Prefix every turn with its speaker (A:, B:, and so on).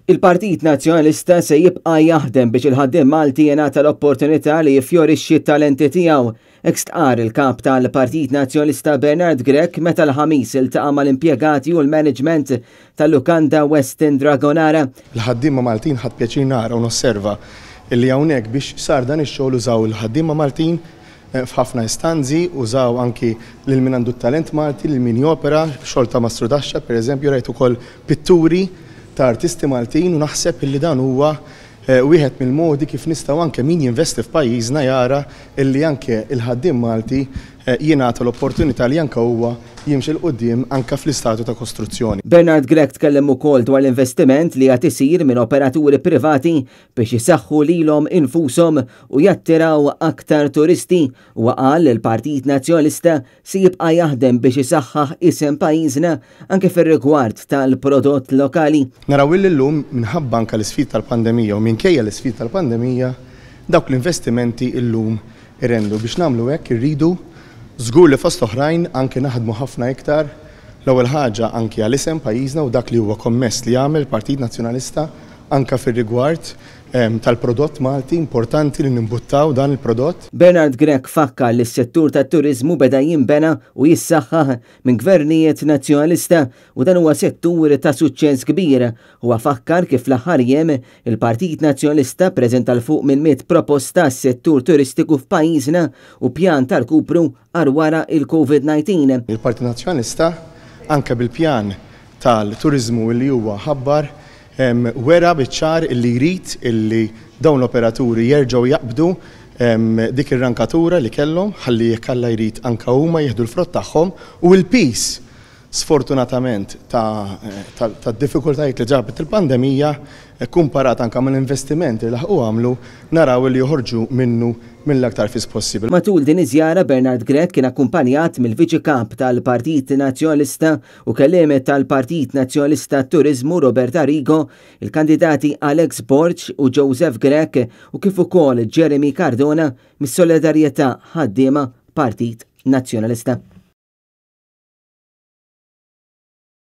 A: Il-Partit Nazzjonalista se jibqa' jaħdem biex il-ħaddiem Malti jingħata l-opportunità li jiffjorixxi t-talenti tiegħu. Ekstqar il-kap tal-Partit Nazzjonalista Bernard Grech meta l-ħamis iltaqa' mal-impjegati u l-management tal-Lukanda Western Dragonara.
B: Il-ħaddiema Maltin ħadd pjaċir nara u nosserva illi hawnhekk biex sar dan ix-xogħol użaw il-ħaddiema Maltin f'ħafna istanzi, użaw anki lil min għandu talent Malti, lil min jopera, xogħol ta' Mastru Daxxa, pereżempju rajt ukoll pitturi ta' artisti Maltin u naħseb illi dan huwa wieħed mill-modi kif nistgħu anke min jinvesti f'pajjiżna jara illi anke il-ħaddiem Malti jingħata l-opportunità li anke huwa jimxi l-qudiem anke fl-istatu ta' kostruzzjoni.
A: Bernard Grech tkellem ukoll dwar l-investiment li qed isir minn operaturi privati biex isaħħu lilhom infushom u jattiraw aktar turisti u qal il-Partit Nazzjonalista se jibqa' jaħdem biex isaħħaħ isem pajjiżna anke fir-rigward tal-prodott lokali.
B: Naraw illum minħabba anke l-isfid tal-pandemija u minkejja l-isfid tal-pandemija dawk l-investimenti illum irrendu biex nagħmlu hekk irridu żgur li fost oħrajn anke naħdmu ħafna iktar l-ewwel ħaġa anke għal isem pajjiżna u dak li huwa kommess li jagħmel Partit Nazzjonalista anke fir-rigward tal-prodott Malti importanti li nimbuttaw dan il-prodott.
A: Bernard Grech fakkar li s-settur tat-turiżmu beda jinbena u jissaħħaħ minn gvernijiet nazzjonalista u dan huwa settur ta' suċċess kbir. Huwa fakkar kif l-aħħar jiem il-Partit Nazzjonalista preżenta l fuq minn 100 proposta s-settur turistiku f'pajjiżna u pjan tal-kupru għal wara il-COVID-19.
B: Il-Partit Nazzjonalista anke bil-pjan tal-turiżmu li huwa ħabbar wera biċ-ċar illi jrid illi dawn l-operaturi jerġgħu jaqbdu dik ir-rankatura li kellhom ħalli jekk Alla jrid anke huma jieħdu l-frott tagħhom u l-peace sfortunatament tad-diffikultajiet li ġabet il-pandemija kumparat anke mal-investimenti li ħaqu għamlu naraw li joħorġu minnu mill-aktar fis possibbli.
A: Matul din iż-żjara Bernard Grech kien akkumpanjat mill-Viċi Kap tal-Partit Nazzjonalista u kelliem tal-Partit Nazzjonalista Turiżmu Robert Arrigo, il-kandidati Alex Borch u Joseph Grech u kif ukoll Jeremy Cardona mis-Solidarjetà ħaddiema Partit Nazzjonalista.